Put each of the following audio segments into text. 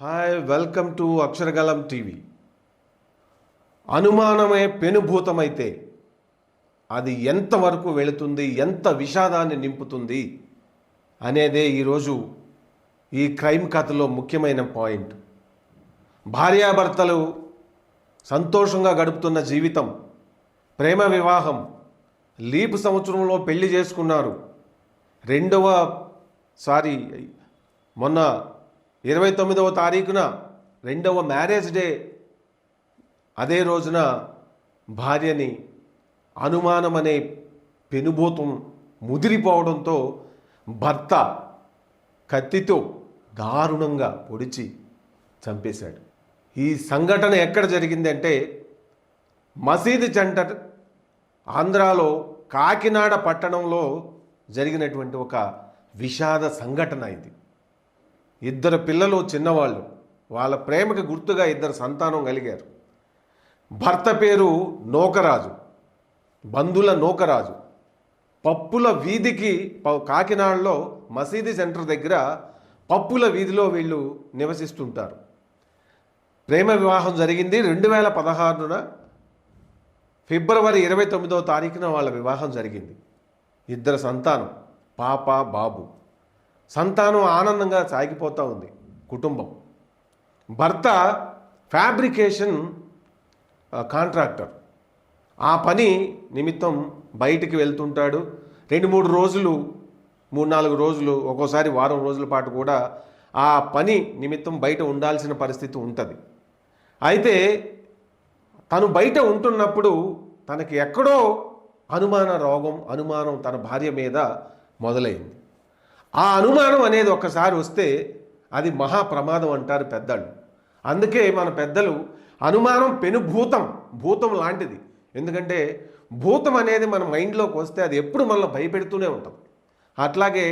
Hi welcome to Aksharagalam TV. అనుమానమే పెనుభూతమైతే అది ఎంతవరకు వెళుతుంది, ఎంత విషాదాన్ని నింపుతుంది అనేదే ఈరోజు ఈ క్రైమ్ కథలో ముఖ్యమైన పాయింట్. భార్యాభర్తలు సంతోషంగా గడుపుతున్న జీవితం, ప్రేమ వివాహం, లీపు సంవత్సరంలో పెళ్లి చేసుకున్నారు. మొన్న 29వ తారీఖున రెండవ మ్యారేజ్ డే. అదే రోజున భార్యని అనుమానం అనే పెనుభూతం ముదిరిపోవడంతో భర్త కత్తితో దారుణంగా పొడిచి చంపేశాడు. ఈ సంఘటన ఎక్కడ జరిగిందంటే మసీదు సెంటర్, ఆంధ్రాలో కాకినాడ పట్టణంలో జరిగినటువంటి ఒక విషాద సంఘటన ఇది. ఇద్దరు పిల్లలు చిన్నవాళ్ళు, వాళ్ళ ప్రేమకి గుర్తుగా ఇద్దరు సంతానం కలిగారు. భర్త పేరు నూకరాజు, బంధుల నూకరాజు. పప్పుల వీధికి కాకినాడలో మసీదు సెంటర్ దగ్గర పప్పుల వీధిలో వీళ్ళు నివసిస్తుంటారు. ప్రేమ వివాహం జరిగింది 2016 ఫిబ్రవరి 29వ తారీఖున వాళ్ళ వివాహం జరిగింది. ఇద్దరు సంతానం, పాప బాబు. సంతానం ఆనందంగా సాగిపోతూ ఉంది కుటుంబం. భర్త ఫ్యాబ్రికేషన్ కాంట్రాక్టర్. ఆ పని నిమిత్తం బయటికి వెళ్తుంటాడు. 2-3 రోజులు, 3-4 రోజులు, ఒక్కోసారి వారం రోజుల పాటు కూడా ఆ పని నిమిత్తం బయట ఉండాల్సిన పరిస్థితి ఉంటుంది. అయితే తను బయట ఉంటున్నప్పుడు తనకి ఎక్కడో అనుమానం తన భార్య మీద మొదలైంది. ఆ అనుమానం అనేది ఒక్కసారి వస్తే అది మహా ప్రమాదం అంటారు పెద్దలు. అందుకే మన పెద్దలు అనుమానం భూతం లాంటిది. ఎందుకంటే భూతం అనేది మన మైండ్లోకి వస్తే అది ఎప్పుడు మనల్ని భయపెడుతూనే ఉంటుంది. అట్లాగే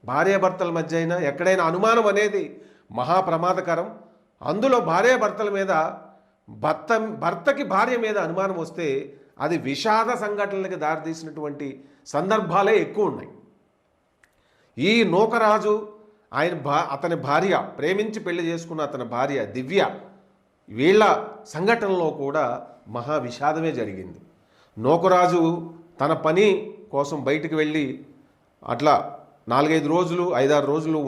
భార్యాభర్తల మధ్య అయినా ఎక్కడైనా అనుమానం అనేది మహా ప్రమాదకరం. అందులో భార్యాభర్తల మీద, భర్తకి భార్య మీద అనుమానం వస్తే అది విషాద సంఘటనలకు దారితీసినటువంటి సందర్భాలే ఎక్కువ ఉన్నాయి. ఈ నూకరాజు అతని భార్య, ప్రేమించి పెళ్లి చేసుకున్న అతని భార్య దివ్య, వీళ్ళ సంఘటనలో కూడా మహా విషాదమే జరిగింది. నూకరాజు తన పని కోసం బయటికి వెళ్ళి అట్లా 4-5 రోజులు, 5-6 రోజులు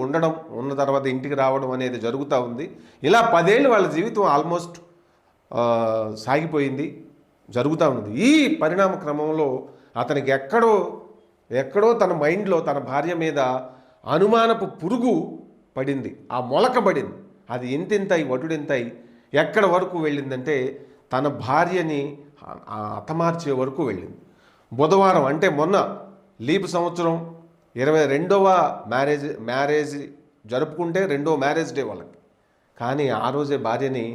ఉన్న తర్వాత ఇంటికి రావడం అనేది జరుగుతూ ఉంది. ఇలా 10 ఏళ్ళు వాళ్ళ జీవితం ఆల్మోస్ట్ సాగిపోయింది, జరుగుతూ ఉంది. ఈ పరిణామ క్రమంలో అతనికి ఎక్కడో తన మైండ్లో తన భార్య మీద అనుమానపు పురుగు పడింది, ఆ మొలక పడింది. అది ఇంతింతయి వటుడింతయి ఎక్కడ వరకు వెళ్ళిందంటే తన భార్యని హతమార్చే వరకు వెళ్ళింది. బుధవారం అంటే మొన్న లీపు సంవత్సరం 22వ మ్యారేజ్ జరుపుకుంటే 2వ మ్యారేజ్ డే వాళ్ళకి. కానీ ఆ రోజే భార్యని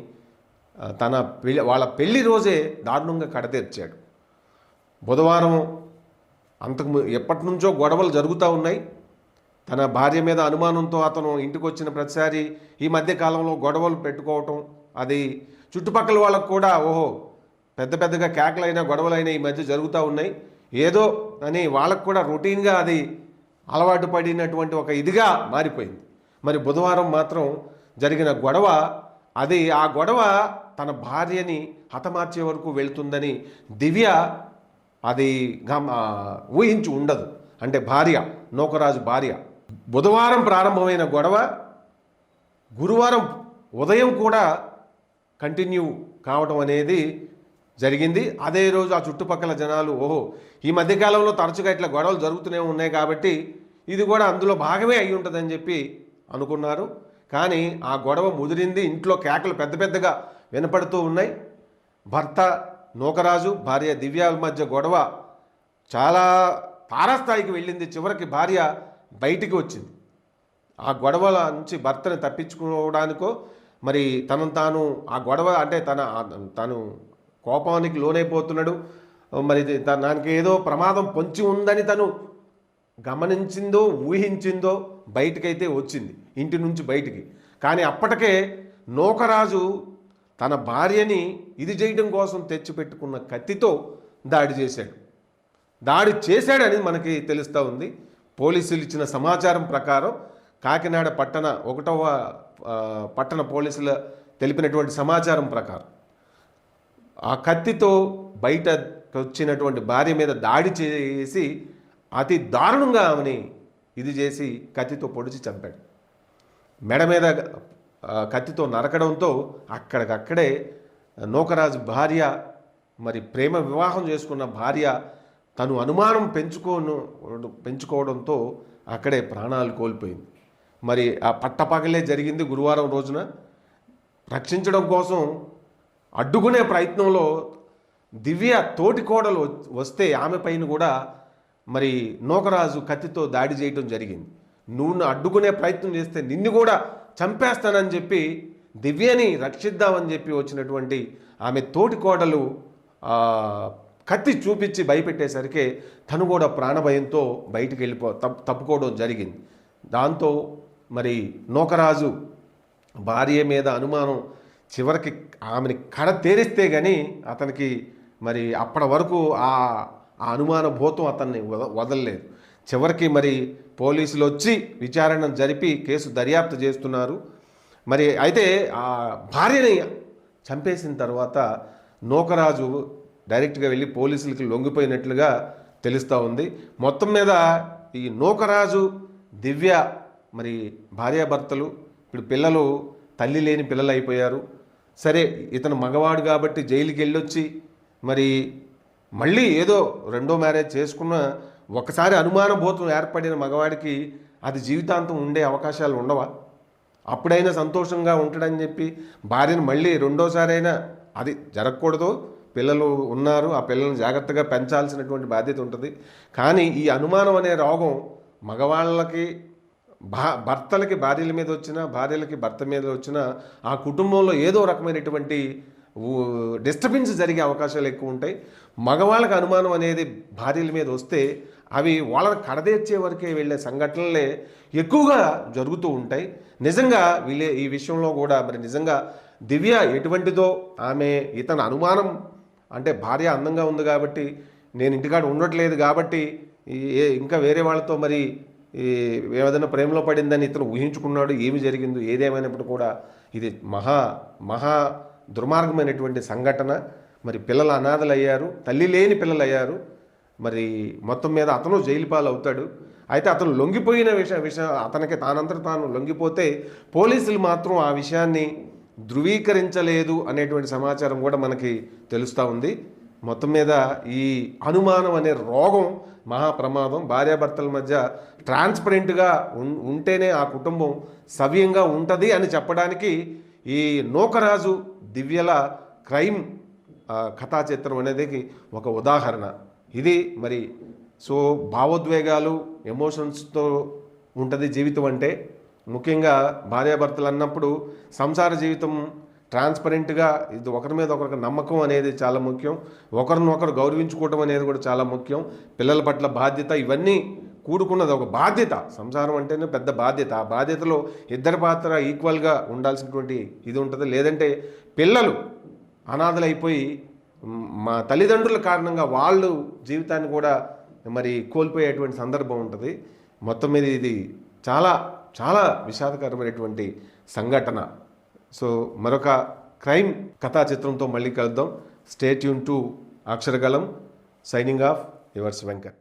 వాళ్ళ పెళ్లి రోజే దారుణంగా కడతీర్చాడు. బుధవారం ఎప్పటి నుంచో గొడవలు జరుగుతూ ఉన్నాయి. తన భార్య మీద అనుమానంతో అతను ఇంటికి వచ్చిన ప్రతిసారి ఈ మధ్య కాలంలో గొడవలు పెట్టుకోవటం, అది చుట్టుపక్కల వాళ్ళకు కూడా పెద్దగా కేకలైనా గొడవలైనా ఈ మధ్య జరుగుతూ ఉన్నాయి. ఏదో అని వాళ్ళకు కూడా రొటీన్గా అది అలవాటు పడినటువంటి ఒక ఇదిగా మారిపోయింది. మరి బుధవారం మాత్రం జరిగిన గొడవ, ఆ గొడవ తన భార్యని హతమార్చే వరకు వెళ్తుందని దివ్య అది ఊహించి ఉండదు. అంటే నూకరాజు భార్య. బుధవారం ప్రారంభమైన గొడవ గురువారం ఉదయం కూడా కంటిన్యూ కావడం అనేది జరిగింది. అదే రోజు ఆ చుట్టుపక్కల జనాలు ఈ మధ్యకాలంలో తరచుగా ఇట్లా గొడవలు జరుగుతూనే ఉన్నాయి కాబట్టి ఇది కూడా అందులో భాగమే అయి ఉంటుందని చెప్పి అనుకున్నారు. కానీ ఆ గొడవ ముదిరింది. ఇంట్లో కేకలు పెద్దగా వినపడుతూ ఉన్నాయి. భర్త నూకరాజు, భార్య దివ్యాల మధ్య గొడవ చాలా తారాస్థాయికి వెళ్ళింది. చివరికి భార్య బయటికి వచ్చింది. ఆ గొడవల నుంచి భర్తని తప్పించుకోవడానికో మరి తాను ఆ గొడవ అంటే తను కోపానికి లోనైపోతున్నాడు, మరి దానికి ఏదో ప్రమాదం పొంచి ఉందని తను గమనించిందో ఊహించిందో బయటికైతే వచ్చింది, ఇంటి నుంచి బయటికి. కానీ అప్పటికే నూకరాజు తన భార్యని ఇది చేయడం కోసం తెచ్చిపెట్టుకున్న కత్తితో దాడి చేశాడని మనకి తెలుస్తూ ఉంది. పోలీసులు ఇచ్చిన సమాచారం ప్రకారం కాకినాడ పట్టణ 1వ పట్టణ పోలీసులు తెలిపినటువంటి సమాచారం ప్రకారం ఆ కత్తితో బయట వచ్చినటువంటి భార్య మీద దాడి చేసి అతి దారుణంగా ఆమెని ఇది చేసి కత్తితో పొడిచి చంపాడు. మెడ మీద కత్తితో నరకడంతో అక్కడికక్కడే నూకరాజు భార్య, మరి ప్రేమ వివాహం చేసుకున్న భార్య తను అనుమానం పెంచుకోవడంతో అక్కడే ప్రాణాలు కోల్పోయింది. మరి ఆ పట్టపగలే జరిగింది. గురువారం రోజున రక్షించడం కోసం అడ్డుకునే ప్రయత్నంలో దివ్య తోటి కోడలు వస్తే ఆమె పైన కూడా మరి నూకరాజు కత్తితో దాడి చేయడం జరిగింది. నువ్వు అడ్డుకునే ప్రయత్నం చేస్తే నిన్ను కూడా చంపేస్తానని చెప్పి దివ్యని రక్షిద్దామని చెప్పి వచ్చినటువంటి ఆమె తోటి కోడలు కత్తి చూపించి భయపెట్టేసరికి తను కూడా ప్రాణభయంతో బయటికి తప్పుకోవడం జరిగింది. దాంతో మరి నూకరాజు భార్య మీద అనుమానం చివరికి ఆమెని కడ తేరిస్తే కానీ అతనికి మరి అప్పటి వరకు ఆ అనుమాన భూతం అతన్ని వదలలేదు. చివరికి మరి పోలీసులు వచ్చి విచారణ జరిపి కేసు దర్యాప్తు చేస్తున్నారు. మరి అయితే ఆ భార్యని చంపేసిన తర్వాత నూకరాజు డైరెక్ట్గా వెళ్ళి పోలీసులకి లొంగిపోయినట్లుగా తెలుస్తూ ఉంది. మొత్తం మీద ఈ నూకరాజు దివ్య మరి భార్యాభర్తలు, ఇప్పుడు పిల్లలు తల్లి లేని పిల్లలు అయిపోయారు. సరే, ఇతను మగవాడు కాబట్టి జైలుకి వెళ్ళొచ్చి మరి మళ్ళీ ఏదో రెండో మ్యారేజ్ చేసుకున్న ఒకసారి అనుమానభూతం ఏర్పడిన మగవాడికి అది జీవితాంతం ఉండే అవకాశాలు ఉండవా? అప్పుడైనా సంతోషంగా ఉంటాడని చెప్పి భార్యను మళ్ళీ రెండోసారి అయినా, అది జరగకూడదు. పిల్లలు ఉన్నారు, ఆ పిల్లల్ని జాగ్రత్తగా పెంచాల్సినటువంటి బాధ్యత ఉంటుంది. కానీ ఈ అనుమానం అనే రోగం మగవాళ్ళకి భర్తలకి భార్యల మీద వచ్చినా, భార్యలకి భర్త మీద వచ్చినా ఆ కుటుంబంలో ఏదో రకమైనటువంటి డిస్టర్బెన్స్ జరిగే అవకాశాలు ఎక్కువ ఉంటాయి. మగవాళ్ళకి అనుమానం అనేది భార్యల మీద వస్తే అవి వాళ్ళని కడదేర్చే వరకే వెళ్ళే సంఘటనలే ఎక్కువగా జరుగుతూ ఉంటాయి. నిజంగా ఈ విషయంలో కూడా మరి నిజంగా దివ్య ఎటువంటిదో, ఆమె ఇతను అనుమానం అంటే భార్య అందంగా ఉంది కాబట్టి, నేను ఇంటికాడ ఉండట్లేదు కాబట్టి ఇంకా వేరే వాళ్ళతో మరి ఏదైనా ప్రేమలో పడిందని ఇతను ఊహించుకున్నాడు. ఏమి జరిగిందో ఏదేమైనప్పుడు కూడా ఇది మహా దుర్మార్గమైనటువంటి సంఘటన. మరి పిల్లలు అనాథలు అయ్యారు, తల్లి లేని పిల్లలు అయ్యారు. మరి మొత్తం మీద అతను జైలు పాలు అవుతాడు. అయితే అతను లొంగిపోయిన విషయం అతనికి తానంతట తాను లొంగిపోతే పోలీసులు మాత్రం ఆ విషయాన్ని ధృవీకరించలేదు అనేటువంటి సమాచారం కూడా మనకి తెలుస్తూ ఉంది. మొత్తం మీద ఈ అనుమానం అనే రోగం మహాప్రమాదం. భార్యాభర్తల మధ్య ట్రాన్స్పరెంట్గా ఉంటేనే ఆ కుటుంబం సవ్యంగా ఉంటుంది అని చెప్పడానికి ఈ నూకరాజు దివ్యల క్రైమ్ కథా చిత్రం అనేది ఒక ఉదాహరణ. ఇది మరి భావోద్వేగాలు, ఎమోషన్స్తో ఉంటుంది జీవితం అంటే. ముఖ్యంగా భార్యాభర్తలు అన్నప్పుడు సంసార జీవితం ట్రాన్స్పరెంట్గా, ఇది ఒకరి మీద ఒకరికి నమ్మకం అనేది చాలా ముఖ్యం. ఒకరినొకరు గౌరవించుకోవడం అనేది కూడా చాలా ముఖ్యం. పిల్లల పట్ల బాధ్యత, ఇవన్నీ కూడుకున్నది ఒక బాధ్యత. సంసారం అంటేనే పెద్ద బాధ్యత. ఆ బాధ్యతలో ఇద్దరి పాత్ర ఈక్వల్గా ఉండాల్సినటువంటి ఇది ఉంటుంది. లేదంటే పిల్లలు అనాథలైపోయి మా తల్లిదండ్రుల కారణంగా వాళ్ళు జీవితాన్ని కూడా మరి కోల్పోయేటువంటి సందర్భం ఉంటుంది. మొత్తం మీద ఇది చాలా చాలా విషాదకరమైనటువంటి సంఘటన. మరొక క్రైమ్ కథా చిత్రంతో మళ్ళీ కలుద్దాం. Stay tune to Aksharagalam. Signing off, yours Venkat.